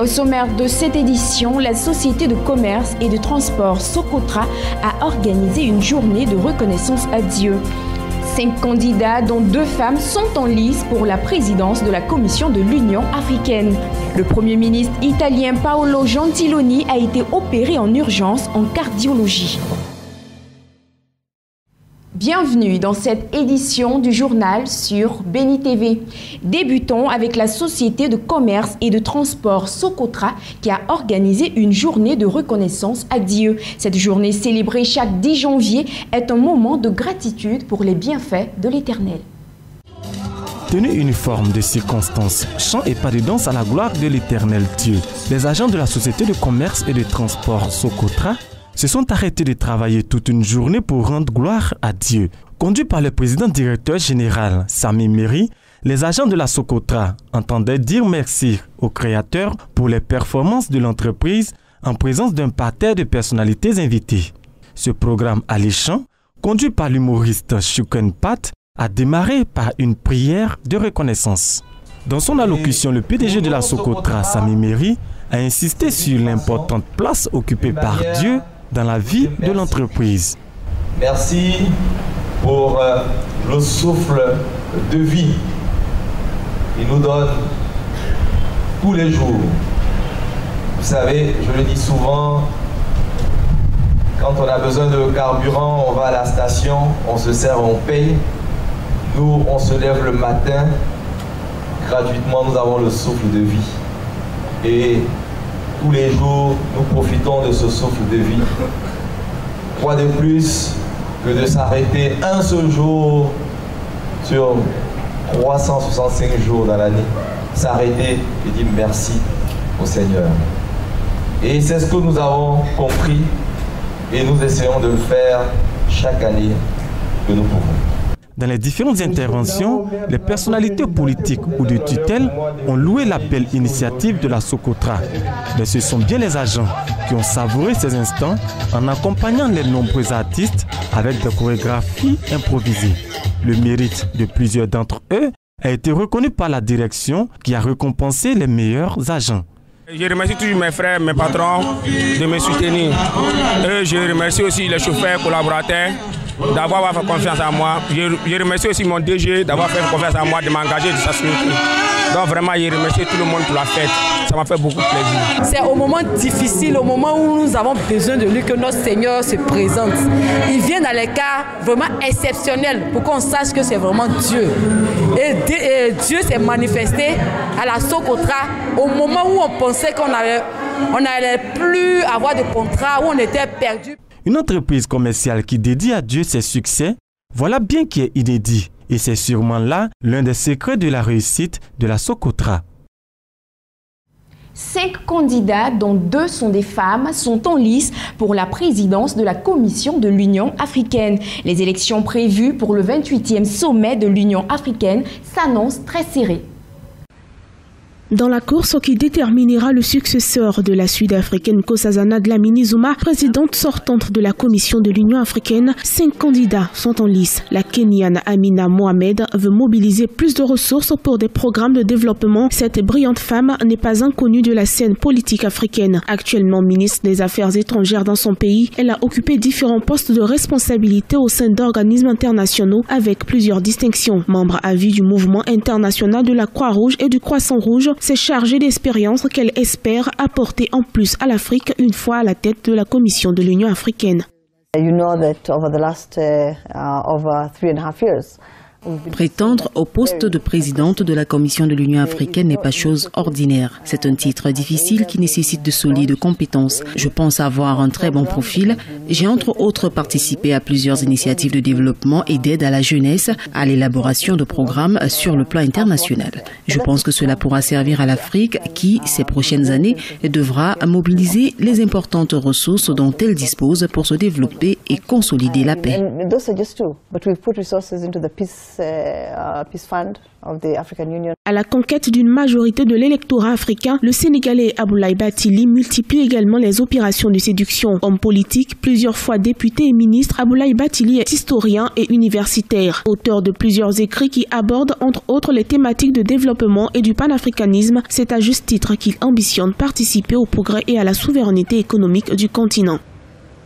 Au sommaire de cette édition, la Société de commerce et de transport Socotra a organisé une journée de reconnaissance à Dieu. 5 candidats, dont 2 femmes, sont en lice pour la présidence de la Commission de l'Union africaine. Le Premier ministre italien Paolo Gentiloni a été opéré en urgence en cardiologie. Bienvenue dans cette édition du journal sur Béni TV. Débutons avec la Société de commerce et de transport Socotra qui a organisé une journée de reconnaissance à Dieu. Cette journée célébrée chaque 10 janvier est un moment de gratitude pour les bienfaits de l'Éternel. Tenue uniforme de circonstances, chant et pas de danse à la gloire de l'Éternel Dieu, les agents de la Société de commerce et de transport Socotra se sont arrêtés de travailler toute une journée pour rendre gloire à Dieu. Conduit par le président directeur général Sami Meri, les agents de la Socotra entendaient dire merci au Créateur pour les performances de l'entreprise en présence d'un parterre de personnalités invitées. Ce programme alléchant, conduit par l'humoriste Shuken Pat, a démarré par une prière de reconnaissance. Dans son allocution, le PDG de la Socotra, Sami Meri, a insisté sur l'importante place occupée par Dieu dans la vie de l'entreprise. Merci pour le souffle de vie qu'il nous donne tous les jours. Vous savez, je le dis souvent, quand on a besoin de carburant, on va à la station, on se sert, on paye. Nous, on se lève le matin, gratuitement, nous avons le souffle de vie. Et tous les jours, nous profitons de ce souffle de vie. Quoi de plus que de s'arrêter un seul jour sur 365 jours dans l'année, s'arrêter et dire merci au Seigneur. Et c'est ce que nous avons compris et nous essayons de le faire chaque année que nous pouvons. Dans les différentes interventions, les personnalités politiques ou de tutelle ont loué la belle initiative de la Socotra. Mais ce sont bien les agents qui ont savouré ces instants en accompagnant les nombreux artistes avec des chorégraphies improvisées. Le mérite de plusieurs d'entre eux a été reconnu par la direction qui a récompensé les meilleurs agents. Je remercie toujours mes frères, mes patrons de me soutenir. Je remercie aussi les chauffeurs, collaborateurs d'avoir fait confiance en moi. Je remercie aussi mon DG d'avoir fait confiance en moi, de m'engager de sa sécurité. Donc vraiment, je remercie tout le monde pour la fête. Ça m'a fait beaucoup plaisir. C'est au moment difficile, au moment où nous avons besoin de lui que notre Seigneur se présente. Il vient dans les cas vraiment exceptionnels pour qu'on sache que c'est vraiment Dieu. Et Dieu s'est manifesté à la Socotra au moment où on pensait qu'on n'allait plus avoir de contrat, où on était perdu. Une entreprise commerciale qui dédie à Dieu ses succès, voilà bien qui est inédit. Et c'est sûrement là l'un des secrets de la réussite de la Socotra. 5 candidats, dont 2 sont des femmes, sont en lice pour la présidence de la Commission de l'Union africaine. Les élections prévues pour le 28e sommet de l'Union africaine s'annoncent très serrées. Dans la course qui déterminera le successeur de la Sud-Africaine Nkosazana Dlamini Zuma, présidente sortante de la Commission de l'Union africaine, 5 candidats sont en lice. La Kenyane Amina Mohamed veut mobiliser plus de ressources pour des programmes de développement. Cette brillante femme n'est pas inconnue de la scène politique africaine. Actuellement ministre des Affaires étrangères dans son pays, elle a occupé différents postes de responsabilité au sein d'organismes internationaux avec plusieurs distinctions. Membre à vie du mouvement international de la Croix-Rouge et du Croissant-Rouge, c'est chargé d'expérience qu'elle espère apporter en plus à l'Afrique une fois à la tête de la Commission de l'Union africaine. You know that over the last over 3.5 years, Prétendre au poste de présidente de la Commission de l'Union africaine n'est pas chose ordinaire. C'est un titre difficile qui nécessite de solides compétences. Je pense avoir un très bon profil. J'ai entre autres participé à plusieurs initiatives de développement et d'aide à la jeunesse, à l'élaboration de programmes sur le plan international. Je pense que cela pourra servir à l'Afrique qui, ces prochaines années, devra mobiliser les importantes ressources dont elle dispose pour se développer et consolider la paix. Peace Fund of the African Union. À la conquête d'une majorité de l'électorat africain, le Sénégalais Aboulaye Bathily multiplie également les opérations de séduction. Homme politique, plusieurs fois député et ministre, Aboulaye Bathily est historien et universitaire. Auteur de plusieurs écrits qui abordent entre autres les thématiques de développement et du panafricanisme, c'est à juste titre qu'il ambitionne participer au progrès et à la souveraineté économique du continent.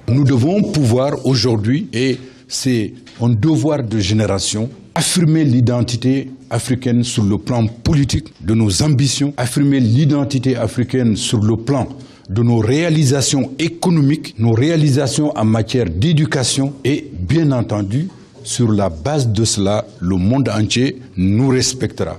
Nous devons pouvoir aujourd'hui, et c'est un devoir de génération, affirmer l'identité africaine sur le plan politique de nos ambitions, affirmer l'identité africaine sur le plan de nos réalisations économiques, nos réalisations en matière d'éducation et bien entendu, sur la base de cela, le monde entier nous respectera.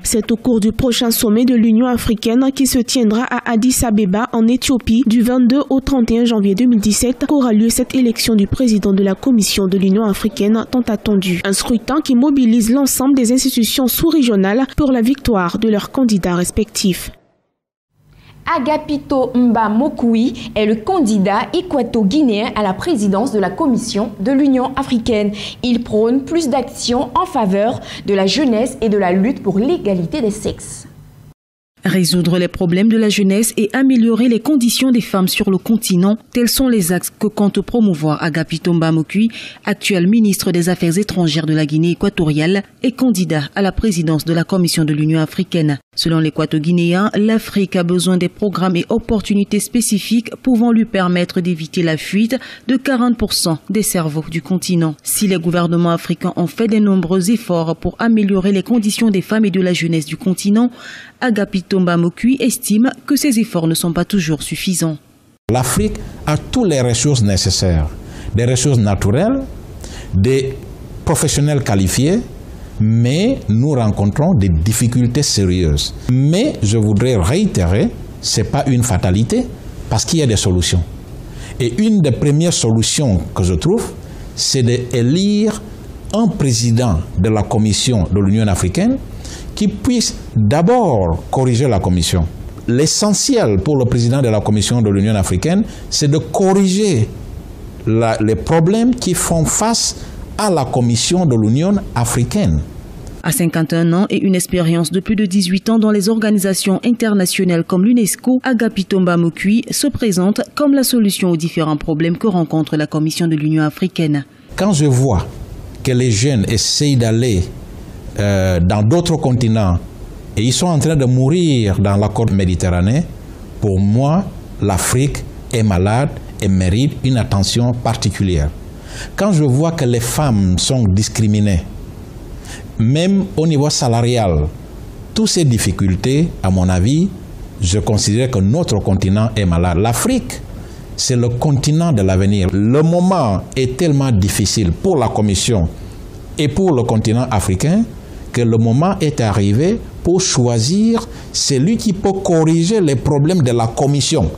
C'est au cours du prochain sommet de l'Union africaine qui se tiendra à Addis Abeba en Éthiopie du 22 au 31 janvier 2017 qu'aura lieu cette élection du président de la Commission de l'Union africaine tant attendue. Un scrutin qui mobilise l'ensemble des institutions sous-régionales pour la victoire de leurs candidats respectifs. Agapito Mba Mokoui est le candidat équato-guinéen à la présidence de la Commission de l'Union africaine. Il prône plus d'actions en faveur de la jeunesse et de la lutte pour l'égalité des sexes. Résoudre les problèmes de la jeunesse et améliorer les conditions des femmes sur le continent, tels sont les axes que compte promouvoir Agapito Mba Mokoui, actuel ministre des Affaires étrangères de la Guinée équatoriale et candidat à la présidence de la Commission de l'Union africaine. Selon l'équato-guinéen, l'Afrique a besoin des programmes et opportunités spécifiques pouvant lui permettre d'éviter la fuite de 40% des cerveaux du continent. Si les gouvernements africains ont fait de nombreux efforts pour améliorer les conditions des femmes et de la jeunesse du continent, Agapito Mba Mokoui estime que ces efforts ne sont pas toujours suffisants. L'Afrique a toutes les ressources nécessaires, des ressources naturelles, des professionnels qualifiés, mais nous rencontrons des difficultés sérieuses. Mais je voudrais réitérer, ce n'est pas une fatalité, parce qu'il y a des solutions. Et une des premières solutions que je trouve, c'est d'élire un président de la Commission de l'Union africaine qui puisse d'abord corriger la Commission. L'essentiel pour le président de la Commission de l'Union africaine, c'est de corriger les problèmes qui font face à la Commission de l'Union africaine. À 51 ans et une expérience de plus de 18 ans dans les organisations internationales comme l'UNESCO, Agapito Mba Mokoui se présente comme la solution aux différents problèmes que rencontre la Commission de l'Union africaine. Quand je vois que les jeunes essayent d'aller dans d'autres continents et ils sont en train de mourir dans la côte méditerranée, pour moi, l'Afrique est malade et mérite une attention particulière. Quand je vois que les femmes sont discriminées, même au niveau salarial, toutes ces difficultés, à mon avis, je considère que notre continent est malade. L'Afrique, c'est le continent de l'avenir. Le moment est tellement difficile pour la Commission et pour le continent africain que le moment est arrivé pour choisir celui qui peut corriger les problèmes de la Commission.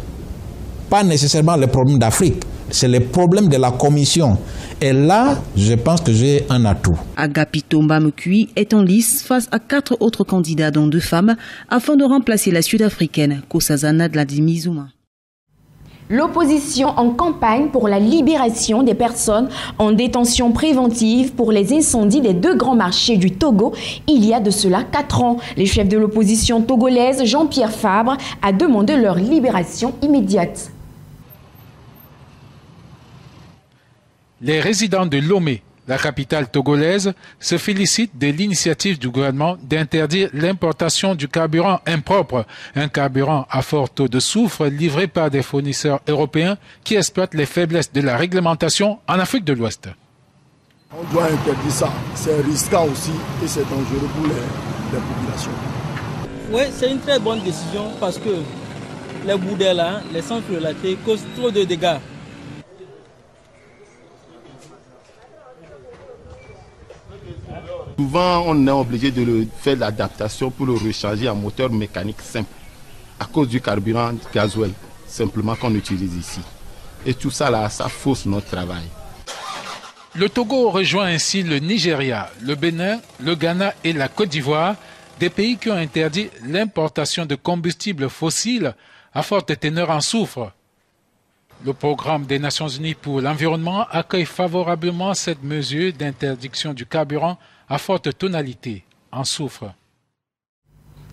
Pas nécessairement les problèmes d'Afrique, c'est les problèmes de la Commission. Et là, je pense que j'ai un atout. Agapito Mba Mokoui est en lice face à 4 autres candidats, dont 2 femmes, afin de remplacer la sud-africaine Nkosazana Dlamini Zuma. L'opposition en campagne pour la libération des personnes en détention préventive pour les incendies des 2 grands marchés du Togo il y a de cela 4 ans. Le chef de l'opposition togolaise, Jean-Pierre Fabre, a demandé leur libération immédiate. Les résidents de Lomé, la capitale togolaise, se félicitent de l'initiative du gouvernement d'interdire l'importation du carburant impropre, un carburant à fort taux de soufre livré par des fournisseurs européens qui exploitent les faiblesses de la réglementation en Afrique de l'Ouest. On doit interdire ça, c'est risquant aussi et c'est dangereux pour les populations. Oui, c'est une très bonne décision parce que les boudins là, les centres relatés causent trop de dégâts. Souvent, on est obligé de faire l'adaptation pour le recharger en moteur mécanique simple, à cause du carburant gasoil, simplement qu'on utilise ici. Et tout ça, là, ça fausse notre travail. Le Togo rejoint ainsi le Nigeria, le Bénin, le Ghana et la Côte d'Ivoire, des pays qui ont interdit l'importation de combustibles fossiles à forte teneur en soufre. Le programme des Nations Unies pour l'environnement accueille favorablement cette mesure d'interdiction du carburant à forte tonalité en soufre.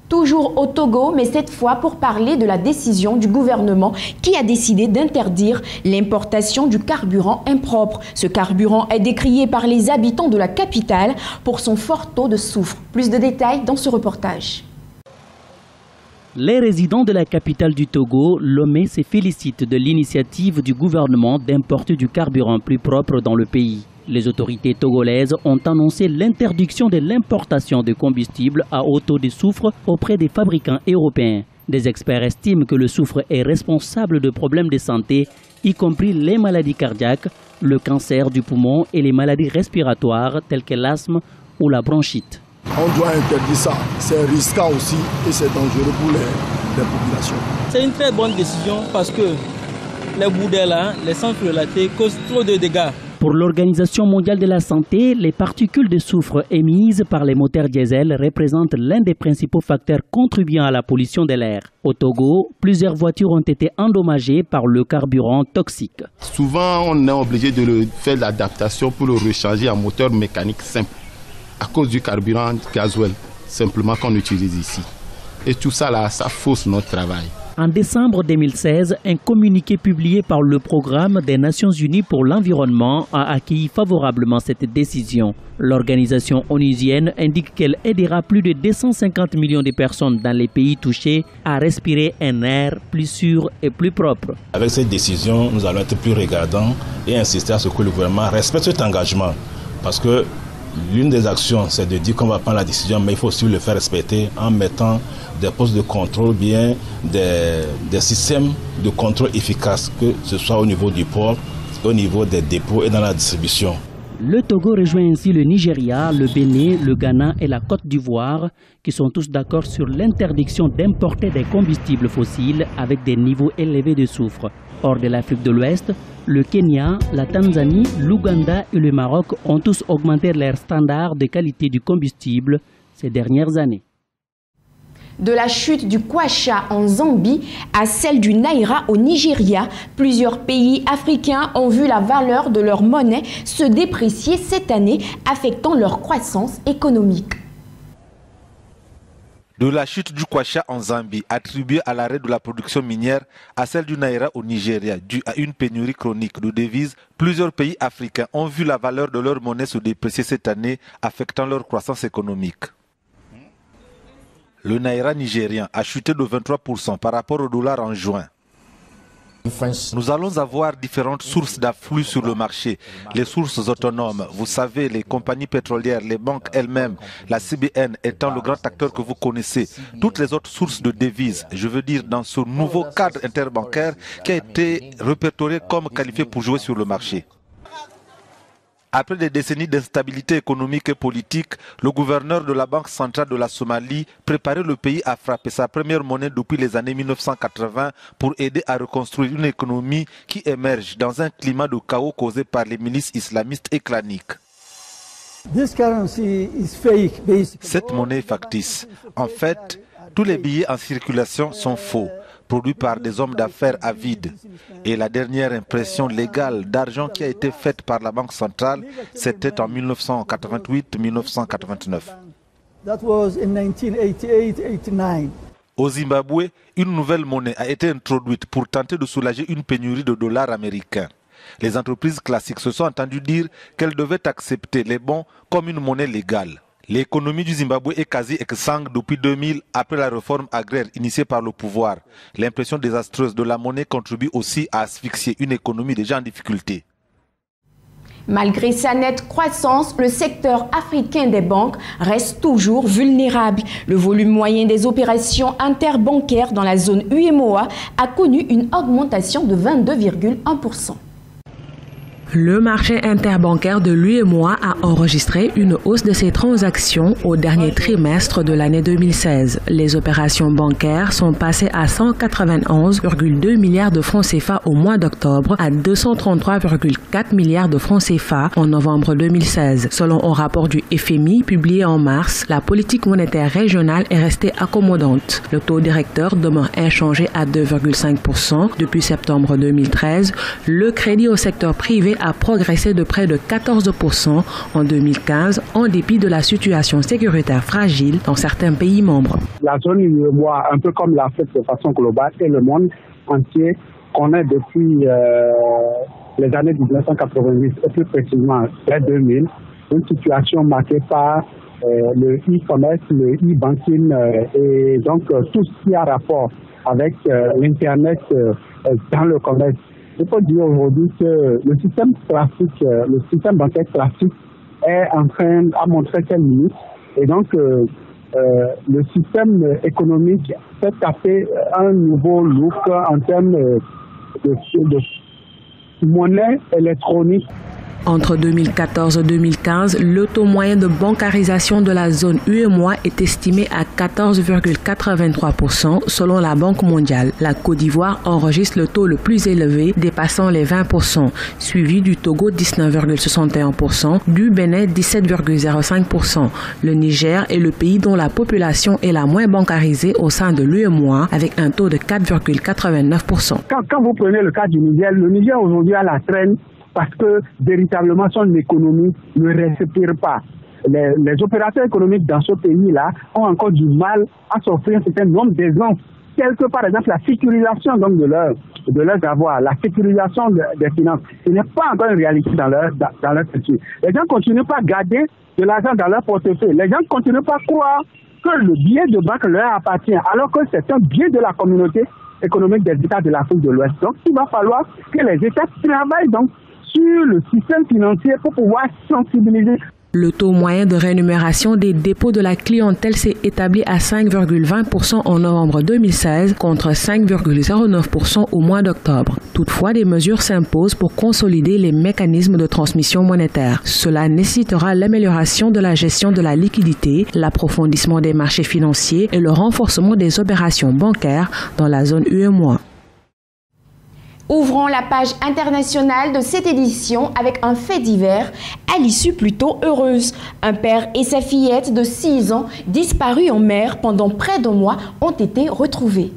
Toujours au Togo, mais cette fois pour parler de la décision du gouvernement qui a décidé d'interdire l'importation du carburant impropre. Ce carburant est décrié par les habitants de la capitale pour son fort taux de soufre. Plus de détails dans ce reportage. Les résidents de la capitale du Togo, Lomé, se félicitent de l'initiative du gouvernement d'importer du carburant plus propre dans le pays. Les autorités togolaises ont annoncé l'interdiction de l'importation de combustibles à haut taux de soufre auprès des fabricants européens. Des experts estiment que le soufre est responsable de problèmes de santé, y compris les maladies cardiaques, le cancer du poumon et les maladies respiratoires telles que l'asthme ou la bronchite. On doit interdire ça. C'est risquant aussi et c'est dangereux pour les populations. C'est une très bonne décision parce que les boudins là, les sans frelatés causent trop de dégâts. Pour l'Organisation mondiale de la santé, les particules de soufre émises par les moteurs diesel représentent l'un des principaux facteurs contribuant à la pollution de l'air. Au Togo, plusieurs voitures ont été endommagées par le carburant toxique. Souvent, on est obligé de faire l'adaptation pour le recharger en moteur mécanique simple à cause du carburant gasoil simplement qu'on utilise ici. Et tout ça là, ça fausse notre travail. En décembre 2016, un communiqué publié par le Programme des Nations Unies pour l'environnement a accueilli favorablement cette décision. L'organisation onusienne indique qu'elle aidera plus de 250 millions de personnes dans les pays touchés à respirer un air plus sûr et plus propre. Avec cette décision, nous allons être plus regardants et insister à ce que le gouvernement respecte cet engagement. Parce que l'une des actions, c'est de dire qu'on va prendre la décision, mais il faut aussi le faire respecter en mettant des postes de contrôle, bien des systèmes de contrôle efficaces, que ce soit au niveau du port, au niveau des dépôts et dans la distribution. Le Togo rejoint ainsi le Nigeria, le Bénin, le Ghana et la Côte d'Ivoire, qui sont tous d'accord sur l'interdiction d'importer des combustibles fossiles avec des niveaux élevés de soufre. Hors de l'Afrique de l'Ouest, le Kenya, la Tanzanie, l'Ouganda et le Maroc ont tous augmenté leurs standards de qualité du combustible ces dernières années. De la chute du kwacha en Zambie à celle du naira au Nigeria, plusieurs pays africains ont vu la valeur de leur monnaie se déprécier cette année, affectant leur croissance économique. De la chute du kwacha en Zambie, attribuée à l'arrêt de la production minière, à celle du naira au Nigeria, due à une pénurie chronique de devises, plusieurs pays africains ont vu la valeur de leur monnaie se déprécier cette année, affectant leur croissance économique. Le naira nigérien a chuté de 23% par rapport au dollar en juin. Nous allons avoir différentes sources d'afflux sur le marché. Les sources autonomes, vous savez, les compagnies pétrolières, les banques elles-mêmes, la CBN étant le grand acteur que vous connaissez. Toutes les autres sources de devises, je veux dire dans ce nouveau cadre interbancaire qui a été répertorié comme qualifié pour jouer sur le marché. Après des décennies d'instabilité économique et politique, le gouverneur de la Banque centrale de la Somalie préparait le pays à frapper sa première monnaie depuis les années 1980 pour aider à reconstruire une économie qui émerge dans un climat de chaos causé par les milices islamistes et claniques. Cette monnaie est factice. En fait, tous les billets en circulation sont faux, produits par des hommes d'affaires avides. Et la dernière impression légale d'argent qui a été faite par la Banque centrale, c'était en 1988-1989. Au Zimbabwe, une nouvelle monnaie a été introduite pour tenter de soulager une pénurie de dollars américains. Les entreprises classiques se sont entendues dire qu'elles devaient accepter les bons comme une monnaie légale. L'économie du Zimbabwe est quasi exsangue depuis 2000 après la réforme agraire initiée par le pouvoir. L'impression désastreuse de la monnaie contribue aussi à asphyxier une économie déjà en difficulté. Malgré sa nette croissance, le secteur africain des banques reste toujours vulnérable. Le volume moyen des opérations interbancaires dans la zone UEMOA a connu une augmentation de 22,1%. Le marché interbancaire de l'UEMOA a enregistré une hausse de ses transactions au dernier trimestre de l'année 2016. Les opérations bancaires sont passées à 191,2 milliards de francs CFA au mois d'octobre à 233,4 milliards de francs CFA en novembre 2016. Selon un rapport du FMI publié en mars, la politique monétaire régionale est restée accommodante. Le taux directeur demeure inchangé à 2,5% depuis septembre 2013. Le crédit au secteur privé a progressé de près de 14% en 2015 en dépit de la situation sécuritaire fragile dans certains pays membres. La zone UEMOA, un peu comme l'Afrique de façon globale et le monde entier, connaît depuis les années 1990 et plus précisément dès 2000 une situation marquée par le e-commerce, le e-banking et donc tout ce qui a rapport avec l'Internet dans le commerce. Il faut dire aujourd'hui que le système classique, le système bancaire classique est en train de montrer ses limites et donc le système économique fait taper un nouveau look en termes de monnaie électronique. Entre 2014 et 2015, le taux moyen de bancarisation de la zone UEMOA est estimé à 14,83% selon la Banque mondiale. La Côte d'Ivoire enregistre le taux le plus élevé, dépassant les 20%, suivi du Togo 19,61%, du Bénin 17,05%. Le Niger est le pays dont la population est la moins bancarisée au sein de l'UEMOA, avec un taux de 4,89%. Quand vous prenez le cas du Niger, le Niger aujourd'hui a la traîne parce que véritablement son économie ne respire pas. Les opérateurs économiques dans ce pays-là ont encore du mal à s'offrir un certain nombre d'exemples, tels que par exemple la sécurisation donc, de leurs avoirs, la sécurisation des finances. Ce n'est pas encore une réalité dans leur culture. Les gens ne continuent pas à garder de l'argent dans leur portefeuille. Les gens ne continuent pas à croire que le billet de banque leur appartient, alors que c'est un billet de la communauté économique des États de l'Afrique de l'Ouest. Donc il va falloir que les États travaillent donc sur le système financier pour pouvoir sensibiliser. Le taux moyen de rémunération des dépôts de la clientèle s'est établi à 5,20% en novembre 2016 contre 5,09% au mois d'octobre. Toutefois, des mesures s'imposent pour consolider les mécanismes de transmission monétaire. Cela nécessitera l'amélioration de la gestion de la liquidité, l'approfondissement des marchés financiers et le renforcement des opérations bancaires dans la zone UEMOA. Ouvrons la page internationale de cette édition avec un fait divers à l'issue plutôt heureuse. Un père et sa fillette de 6 ans disparus en mer pendant près d'un mois ont été retrouvés.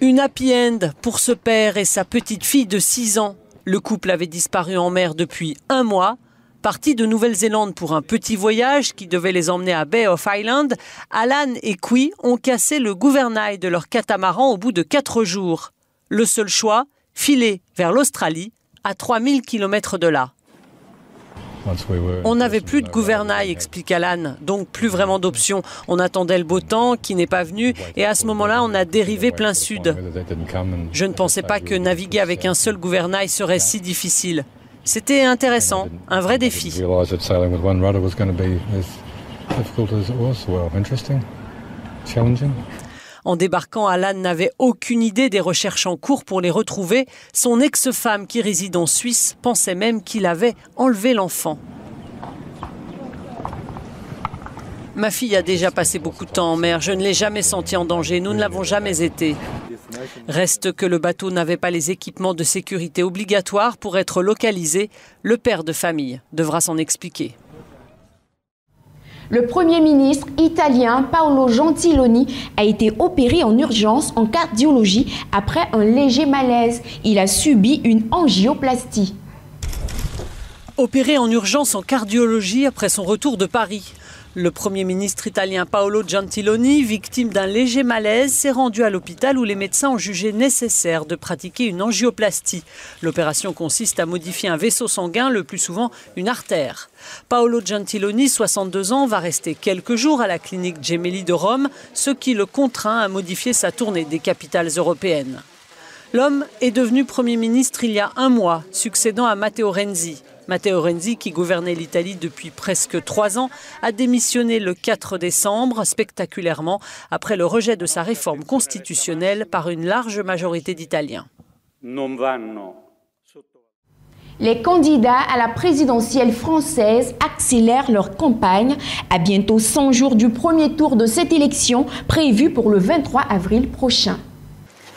Une happy end pour ce père et sa petite fille de 6 ans. Le couple avait disparu en mer depuis 1 mois. Partis de Nouvelle-Zélande pour un petit voyage qui devait les emmener à Bay of Island, Alan et Qui ont cassé le gouvernail de leur catamaran au bout de 4 jours. Le seul choix, filer vers l'Australie, à 3000 km de là. On n'avait plus de gouvernail, explique Alan, donc plus vraiment d'options. On attendait le beau temps qui n'est pas venu et à ce moment-là, on a dérivé plein sud. Je ne pensais pas que naviguer avec un seul gouvernail serait si difficile. C'était intéressant, un vrai défi. En débarquant, Alan n'avait aucune idée des recherches en cours pour les retrouver. Son ex-femme qui réside en Suisse pensait même qu'il avait enlevé l'enfant. Ma fille a déjà passé beaucoup de temps en mer. Je ne l'ai jamais sentie en danger. Nous ne l'avons jamais été. Reste que le bateau n'avait pas les équipements de sécurité obligatoires pour être localisé. Le père de famille devra s'en expliquer. Le Premier ministre italien Paolo Gentiloni a été opéré en urgence en cardiologie après un léger malaise. Il a subi une angioplastie. Opéré en urgence en cardiologie après son retour de Paris. Le Premier ministre italien Paolo Gentiloni, victime d'un léger malaise, s'est rendu à l'hôpital où les médecins ont jugé nécessaire de pratiquer une angioplastie. L'opération consiste à modifier un vaisseau sanguin, le plus souvent une artère. Paolo Gentiloni, 62 ans, va rester quelques jours à la clinique Gemelli de Rome, ce qui le contraint à modifier sa tournée des capitales européennes. L'homme est devenu Premier ministre il y a 1 mois, succédant à Matteo Renzi. Matteo Renzi, qui gouvernait l'Italie depuis presque 3 ans, a démissionné le 4 décembre, spectaculairement, après le rejet de sa réforme constitutionnelle par une large majorité d'Italiens. Les candidats à la présidentielle française accélèrent leur campagne à bientôt 100 jours du premier tour de cette élection prévue pour le 23 avril prochain.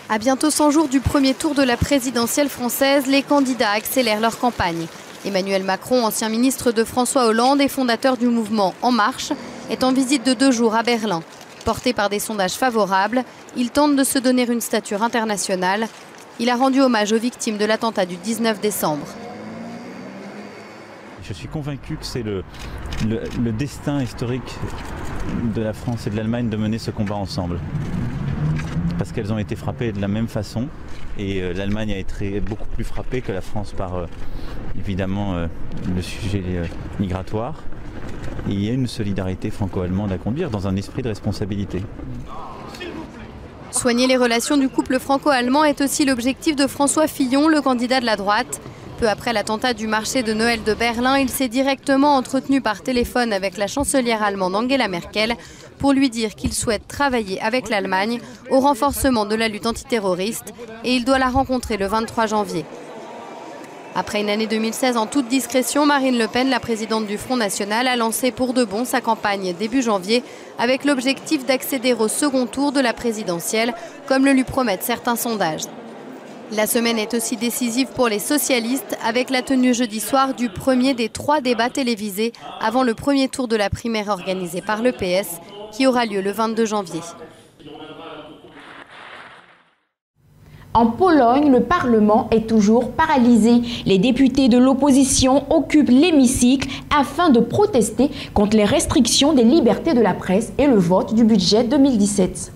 À bientôt 100 jours du premier tour de la présidentielle française, les candidats accélèrent leur campagne. Emmanuel Macron, ancien ministre de François Hollande et fondateur du mouvement En Marche, est en visite de 2 jours à Berlin. Porté par des sondages favorables, il tente de se donner une stature internationale. Il a rendu hommage aux victimes de l'attentat du 19 décembre. Je suis convaincu que c'est le destin historique de la France et de l'Allemagne de mener ce combat ensemble. Parce qu'elles ont été frappées de la même façon et l'Allemagne a été beaucoup plus frappée que la France par évidemment le sujet migratoire. Et il y a une solidarité franco-allemande à conduire dans un esprit de responsabilité. Soigner les relations du couple franco-allemand est aussi l'objectif de François Fillon, le candidat de la droite. Peu après l'attentat du marché de Noël de Berlin, il s'est directement entretenu par téléphone avec la chancelière allemande Angela Merkel pour lui dire qu'il souhaite travailler avec l'Allemagne au renforcement de la lutte antiterroriste et il doit la rencontrer le 23 janvier. Après une année 2016 en toute discrétion, Marine Le Pen, la présidente du Front National, a lancé pour de bon sa campagne début janvier avec l'objectif d'accéder au second tour de la présidentielle, comme le lui promettent certains sondages. La semaine est aussi décisive pour les socialistes avec la tenue jeudi soir du premier des 3 débats télévisés avant le premier tour de la primaire organisée par le PS qui aura lieu le 22 janvier. En Pologne, le Parlement est toujours paralysé. Les députés de l'opposition occupent l'hémicycle afin de protester contre les restrictions des libertés de la presse et le vote du budget 2017.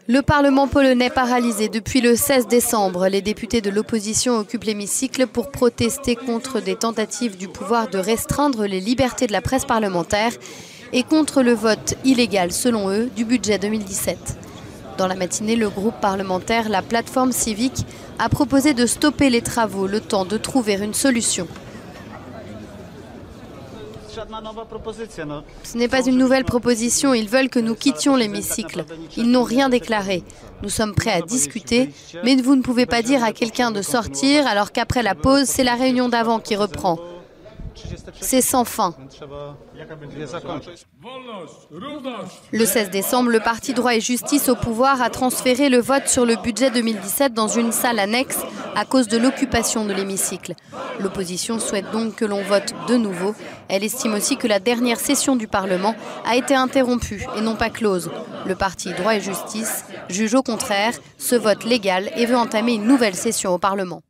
Le Parlement polonais paralysé depuis le 16 décembre. Les députés de l'opposition occupent l'hémicycle pour protester contre des tentatives du pouvoir de restreindre les libertés de la presse parlementaire et contre le vote illégal, selon eux, du budget 2017. Dans la matinée, le groupe parlementaire La Plateforme Civique a proposé de stopper les travaux le temps de trouver une solution. Ce n'est pas une nouvelle proposition, ils veulent que nous quittions l'hémicycle. Ils n'ont rien déclaré. Nous sommes prêts à discuter, mais vous ne pouvez pas dire à quelqu'un de sortir alors qu'après la pause, c'est la réunion d'avant qui reprend. C'est sans fin. Le 16 décembre, le parti Droit et Justice au pouvoir a transféré le vote sur le budget 2017 dans une salle annexe à cause de l'occupation de l'hémicycle. L'opposition souhaite donc que l'on vote de nouveau. Elle estime aussi que la dernière session du Parlement a été interrompue et non pas close. Le parti Droit et Justice juge au contraire ce vote légal et veut entamer une nouvelle session au Parlement.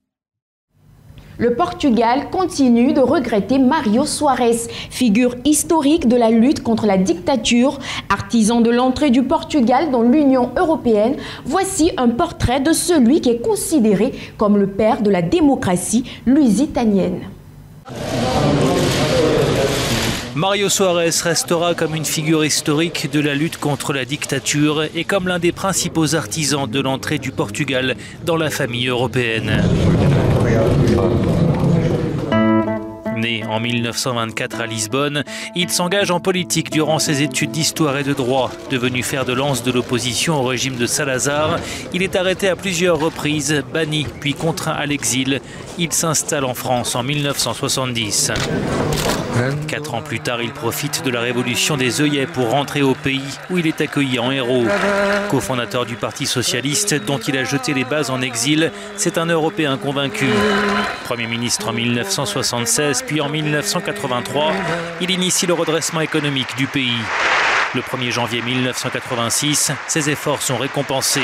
Le Portugal continue de regretter Mário Soares, figure historique de la lutte contre la dictature, artisan de l'entrée du Portugal dans l'Union européenne. Voici un portrait de celui qui est considéré comme le père de la démocratie lusitanienne. Mário Soares restera comme une figure historique de la lutte contre la dictature et comme l'un des principaux artisans de l'entrée du Portugal dans la famille européenne. Né en 1924 à Lisbonne, il s'engage en politique durant ses études d'histoire et de droit. Devenu fer de lance de l'opposition au régime de Salazar, il est arrêté à plusieurs reprises, banni puis contraint à l'exil. Il s'installe en France en 1970. 4 ans plus tard, il profite de la révolution des œillets pour rentrer au pays où il est accueilli en héros. Cofondateur du Parti socialiste dont il a jeté les bases en exil, c'est un Européen convaincu. Premier ministre en 1976 puis en 1983, il initie le redressement économique du pays. Le 1er janvier 1986, ses efforts sont récompensés.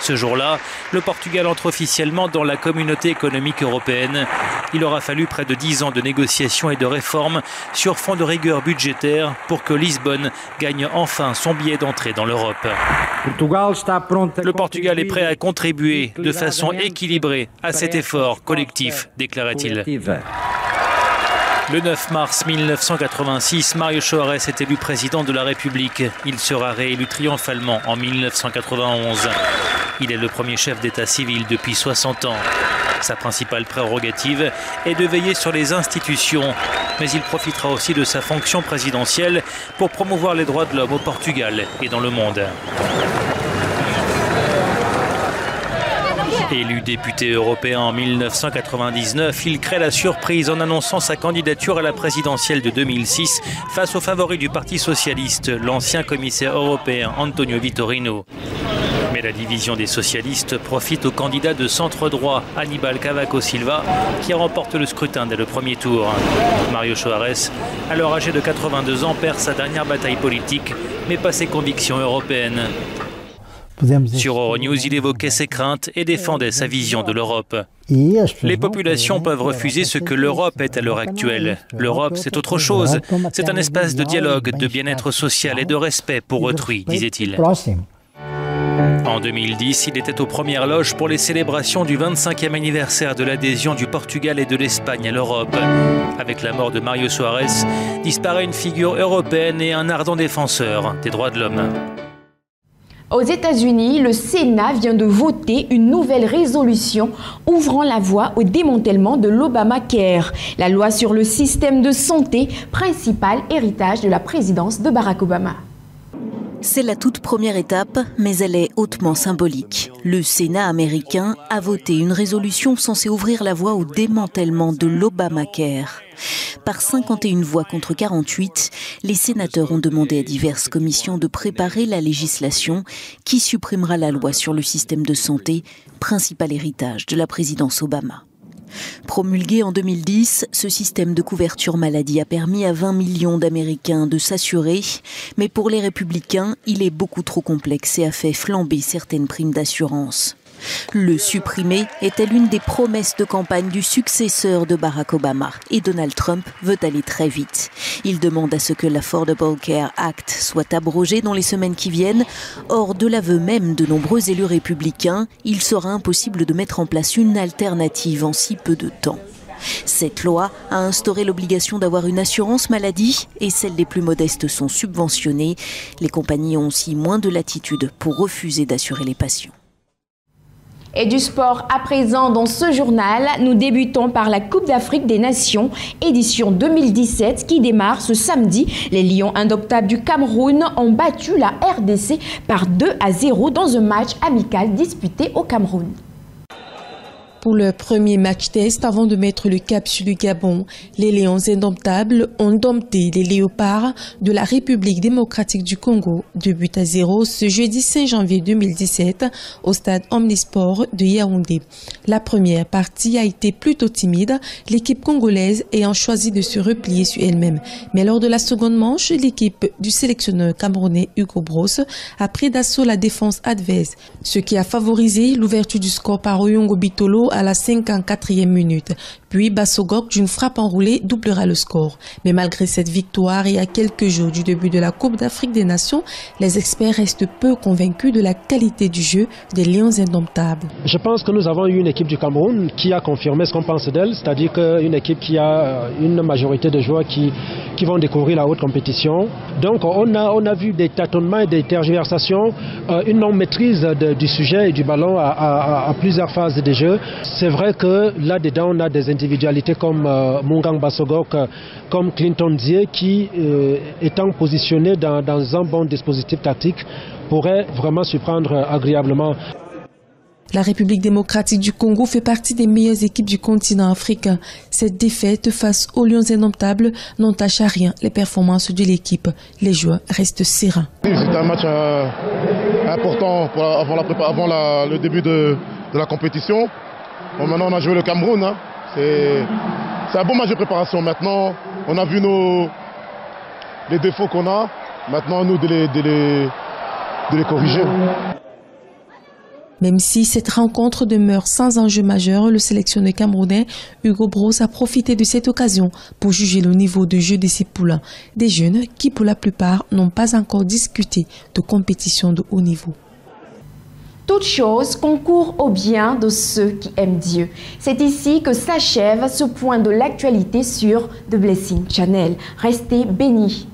Ce jour-là, le Portugal entre officiellement dans la communauté économique européenne. Il aura fallu près de 10 ans de négociations et de réformes sur fond de rigueur budgétaire pour que Lisbonne gagne enfin son billet d'entrée dans l'Europe. Le Portugal est prêt à contribuer de façon équilibrée à cet effort collectif, déclarait-il. Le 9 mars 1986, Mário Soares est élu président de la République. Il sera réélu triomphalement en 1991. Il est le premier chef d'État civil depuis 60 ans. Sa principale prérogative est de veiller sur les institutions, mais il profitera aussi de sa fonction présidentielle pour promouvoir les droits de l'homme au Portugal et dans le monde. Élu député européen en 1999, il crée la surprise en annonçant sa candidature à la présidentielle de 2006 face au favori du Parti socialiste, l'ancien commissaire européen Antonio Vitorino. Mais la division des socialistes profite au candidat de centre-droit, Aníbal Cavaco Silva, qui remporte le scrutin dès le premier tour. Mário Soares, alors âgé de 82 ans, perd sa dernière bataille politique, mais pas ses convictions européennes. Sur Euronews, il évoquait ses craintes et défendait sa vision de l'Europe. Les populations peuvent refuser ce que l'Europe est à l'heure actuelle. L'Europe, c'est autre chose. C'est un espace de dialogue, de bien-être social et de respect pour autrui, disait-il. En 2010, il était aux premières loges pour les célébrations du 25e anniversaire de l'adhésion du Portugal et de l'Espagne à l'Europe. Avec la mort de Mário Soares, disparaît une figure européenne et un ardent défenseur des droits de l'homme. Aux États-Unis, le Sénat vient de voter une nouvelle résolution ouvrant la voie au démantèlement de l'Obamacare, la loi sur le système de santé, principal héritage de la présidence de Barack Obama. C'est la toute première étape, mais elle est hautement symbolique. Le Sénat américain a voté une résolution censée ouvrir la voie au démantèlement de l'Obamacare. Par 51 voix contre 48, les sénateurs ont demandé à diverses commissions de préparer la législation qui supprimera la loi sur le système de santé, principal héritage de la présidence Obama. Promulgué en 2010, ce système de couverture maladie a permis à 20 millions d'Américains de s'assurer, mais pour les républicains, il est beaucoup trop complexe et a fait flamber certaines primes d'assurance. Le supprimer était l'une des promesses de campagne du successeur de Barack Obama et Donald Trump veut aller très vite. Il demande à ce que l'Affordable Care Act soit abrogé dans les semaines qui viennent. Or, de l'aveu même de nombreux élus républicains, il sera impossible de mettre en place une alternative en si peu de temps. Cette loi a instauré l'obligation d'avoir une assurance maladie et celles les plus modestes sont subventionnées. Les compagnies ont aussi moins de latitude pour refuser d'assurer les patients. Et du sport à présent dans ce journal, nous débutons par la Coupe d'Afrique des Nations, édition 2017 qui démarre ce samedi. Les Lions indomptables du Cameroun ont battu la RDC par 2-0 dans un match amical disputé au Cameroun. Pour leur premier match test avant de mettre le cap sur le Gabon, les Lions indomptables ont dompté les Léopards de la République démocratique du Congo 2-0 ce jeudi 5 janvier 2017 au stade Omnisport de Yaoundé. La première partie a été plutôt timide, l'équipe congolaise ayant choisi de se replier sur elle-même. Mais lors de la seconde manche, l'équipe du sélectionneur camerounais Hugo Broos a pris d'assaut la défense adverse, ce qui a favorisé l'ouverture du score par Oyongo Bitolo à la 54e minute. Puis Bassogok d'une frappe enroulée doublera le score. Mais malgré cette victoire et à quelques jours du début de la Coupe d'Afrique des Nations, les experts restent peu convaincus de la qualité du jeu des Lions indomptables. Je pense que nous avons eu une équipe du Cameroun qui a confirmé ce qu'on pense d'elle, c'est-à-dire qu'une équipe qui a une majorité de joueurs qui vont découvrir la haute compétition. Donc on a vu des tâtonnements et des tergiversations, une non-maîtrise du sujet et du ballon à plusieurs phases des jeux. C'est vrai que là-dedans, on a des individualités comme Mungang Bassogok, comme Clinton Dzie, qui, étant positionnés dans un bon dispositif tactique, pourraient vraiment surprendre agréablement. La République démocratique du Congo fait partie des meilleures équipes du continent africain. Cette défaite face aux Lions indomptables n'entache à rien les performances de l'équipe. Les joueurs restent sereins. C'est un match important avant le début de la compétition. Bon, maintenant on a joué le Cameroun, hein. C'est un bon match de préparation. Maintenant on a vu les défauts qu'on a, maintenant à nous de les corriger. Même si cette rencontre demeure sans enjeu majeur, le sélectionneur camerounais Hugo Broos a profité de cette occasion pour juger le niveau de jeu de ses poulains, des jeunes qui pour la plupart n'ont pas encore discuté de compétition de haut niveau. Toute chose concourt au bien de ceux qui aiment Dieu. C'est ici que s'achève ce point de l'actualité sur The Blessing Channel. Restez bénis.